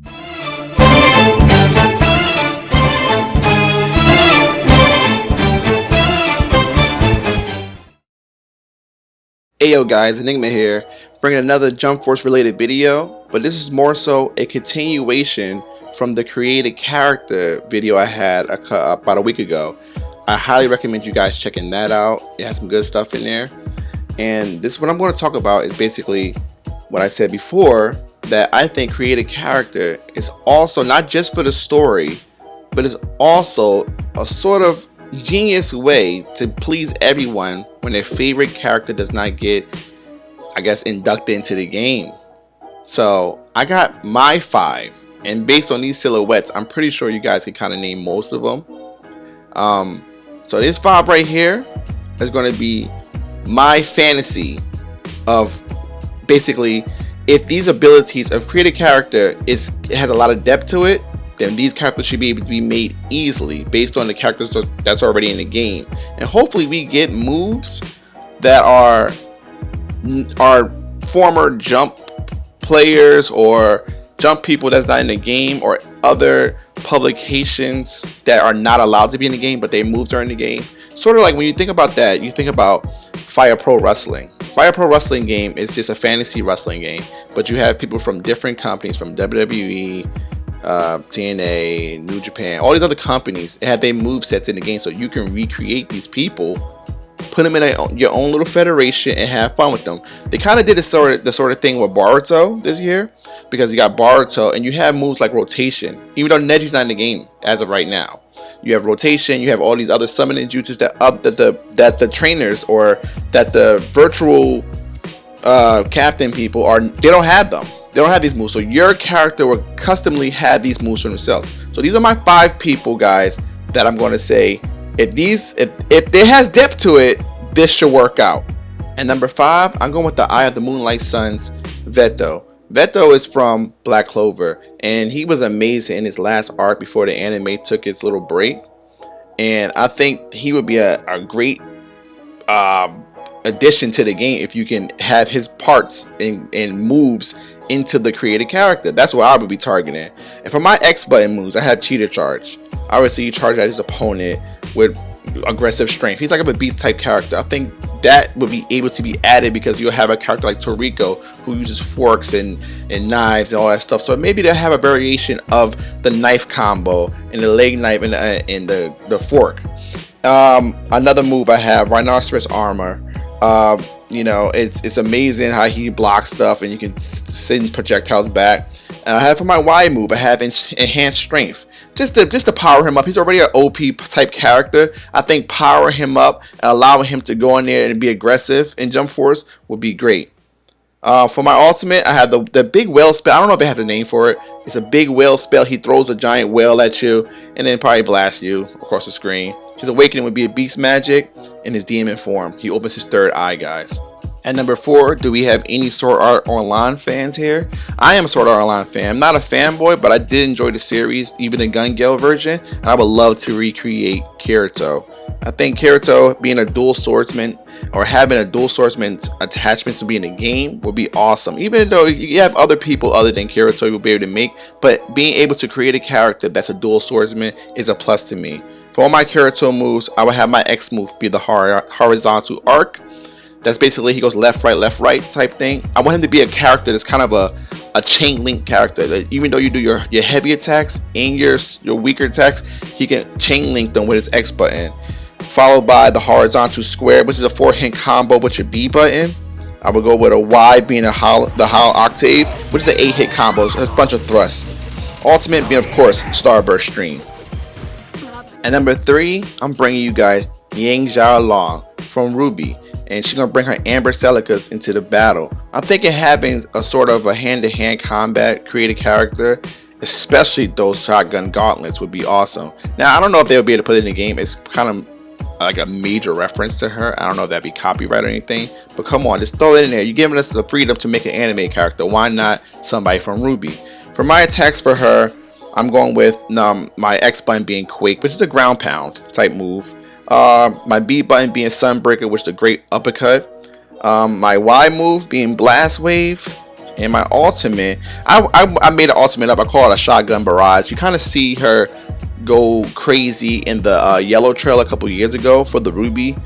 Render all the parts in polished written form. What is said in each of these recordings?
Ayo guys, Enigma here, bringing another Jump Force related video, but this is more so a continuation from the created character video I had about a week ago. I highly recommend you guys checking that out. It has some good stuff in there. And this, what I'm going to talk about is basically what I said before, that I think created character is also not just for the story, but it's also a sort of genius way to please everyone when their favorite character does not get, I guess, inducted into the game. So I got my 5, and based on these silhouettes, I'm pretty sure you guys can kind of name most of them. So this 5 right here is going to be my fantasy of basically, if these abilities of create a character it has a lot of depth to it, then these characters should be able to be made easily based on the characters that's already in the game. And hopefully we get moves that are former Jump players or Jump people that's not in the game, or other publications that are not allowed to be in the game but their moves are in the game. Sort of like when you think about that, you think about Fire Pro Wrestling. Fire Pro Wrestling game is just a fantasy wrestling game, but you have people from different companies, from WWE, TNA, New Japan, all these other companies. It had their move sets in the game, so you can recreate these people, put them in your own little federation, and have fun with them. They kind of did the sort of thing with Boruto this year, because you got Boruto and you have moves like rotation, even though Neji's not in the game as of right now. You have rotation, you have all these other summoning jutsus that the trainers or that the virtual captain people they don't have them. They don't have these moves, so your character will customly have these moves for themselves. So these are my 5 people, guys, that I'm going to say, if it has depth to it, this should work out. And number 5, I'm going with the Eye of the Moonlight Sun's Vetto. Vetto is from Black Clover, and he was amazing in his last arc before the anime took its little break. And I think he would be a great addition to the game if you can have his parts and moves into the created character. That's what I would be targeting. And for my X button moves, I have Cheetah Charge. Obviously, you charge at his opponent with aggressive strength. He's like a beast type character. I think that would be able to be added because you'll have a character like Toriko who uses forks and knives and all that stuff. So maybe they'll have a variation of the knife combo and the leg knife and the fork. Another move I have, Rhinoceros Armor. You know, it's amazing how he blocks stuff and you can send projectiles back. And I have for my Y move, I have Enhanced Strength, just to power him up. He's already an OP type character. I think power him up and allowing him to go in there and be aggressive in Jump Force would be great. For my ultimate, I have the big whale spell. I don't know if they have the name for it. It's a big whale spell. He throws a giant whale at you and then probably blasts you across the screen. His awakening would be a beast magic in his demon form. He opens his 3rd eye, guys. At number 4, do we have any Sword Art Online fans here? I am a Sword Art Online fan. I'm not a fanboy, but I did enjoy the series, even the Gun Gale version, and I would love to recreate Kirito. I think Kirito being a dual swordsman or having a dual swordsman attachments to be in the game would be awesome. Even though you have other people other than Kirito you'll be able to make, but being able to create a character that's a dual swordsman is a plus to me. For all my Kirito moves, I would have my X move be the horizontal arc. That's basically he goes left, right type thing. I want him to be a character that's kind of a chain link character. That even though you do your heavy attacks and your weaker attacks, he can chain link them with his X button. Followed by the horizontal square, which is a 4-hit combo with your B button. I would go with a Y being the Howl Octave, which is an 8-hit combo. So it's a bunch of thrusts. Ultimate being, of course, Starburst Stream. And number 3, I'm bringing you guys Yang Xiao Long from Ruby. And she's going to bring her Amber Celicas into the battle. I'm thinking having a sort of a hand-to-hand combat created character, especially those shotgun gauntlets, would be awesome. Now, I don't know if they'll be able to put it in the game. It's kind of like a major reference to her. I don't know if that'd be copyright or anything. But come on, just throw it in there. You're giving us the freedom to make an anime character. Why not somebody from Ruby? For my attacks for her, I'm going with my X button being Quake, which is a ground pound type move. My B button being Sunbreaker, which is a great uppercut. My Y move being Blast Wave. And my ultimate, I made an ultimate up. I call it a shotgun barrage. You kind of see her go crazy in the yellow trail a couple years ago for the Ruby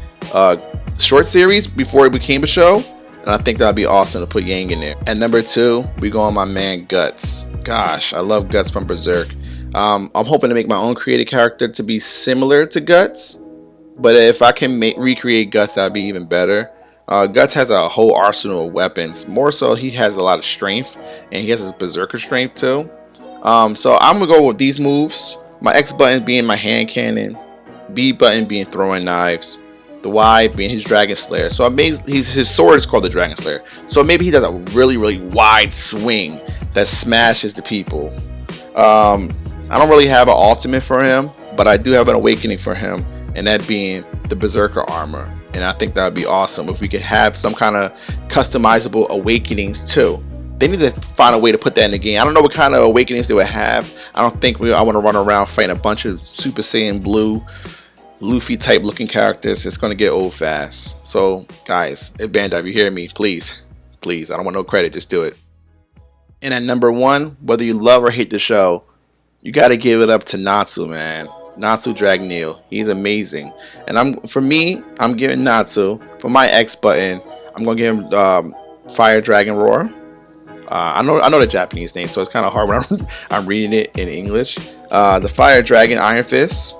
short series before it became a show. And I think that'd be awesome to put Yang in there. At number 2, we go on my man Guts. Gosh, I love Guts from Berserk. I'm hoping to make my own created character to be similar to Guts, but if I can recreate Guts, that'd be even better. Guts has a whole arsenal of weapons. More so, he has a lot of strength, and he has his berserker strength too. So I'm gonna go with these moves. My X button being my hand cannon, B button being throwing knives, the Y being his Dragon Slayer. So his sword is called the Dragon Slayer. So maybe he does a really wide swing that smashes the people. I don't really have an ultimate for him, but I do have an awakening for him, and that being the Berserker armor. And I think that would be awesome if we could have some kind of customizable awakenings too. They need to find a way to put that in the game. I don't know what kind of awakenings they would have. I don't think I want to run around fighting a bunch of Super Saiyan Blue, Luffy type looking characters. It's going to get old fast. So guys, if Bandai, if you hear me, please, I don't want no credit, just do it. And at number 1, whether you love or hate the show, you got to give it up to Natsu, man. Natsu Dragneel. He's amazing. And for me, I'm giving Natsu, for my X button, I'm going to give him Fire Dragon Roar. I know the Japanese name, so it's kind of hard when I'm reading it in English. The Fire Dragon Iron Fist.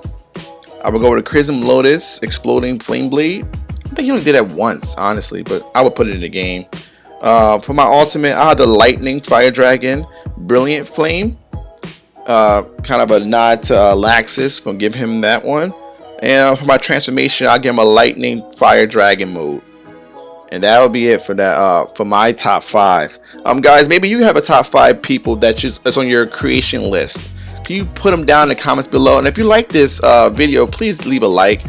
I would go with the Chrism Lotus Exploding Flame Blade. I think he only did that once, honestly, but I would put it in the game. For my ultimate, I have the Lightning Fire Dragon Brilliant Flame. Kind of a nod to Laxus, gonna give him that one. And for my transformation, I'll give him a Lightning Fire Dragon mode. And that will be it for that. For my top 5. Guys, maybe you have a top 5 people that's on your creation list. Can you put them down in the comments below? And if you like this video, please leave a like.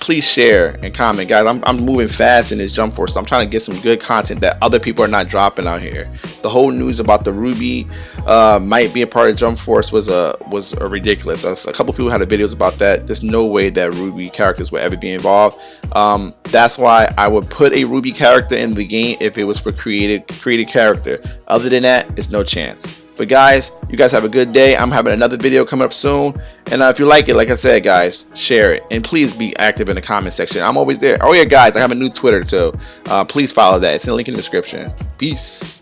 Please share and comment, guys. I'm moving fast in this Jump Force, so I'm trying to get some good content that other people are not dropping out here. The whole news about the Ruby might be a part of Jump Force was ridiculous. A couple people had videos about that. There's no way that Ruby characters would ever be involved. That's why I would put a Ruby character in the game if it was for created character. Other than that, there's no chance. But guys, you guys have a good day. I'm having another video coming up soon. And if you like it, like I said, guys, share it. And please be active in the comment section. I'm always there. Oh yeah, guys, I have a new Twitter too. Please follow that. It's in the link in the description. Peace.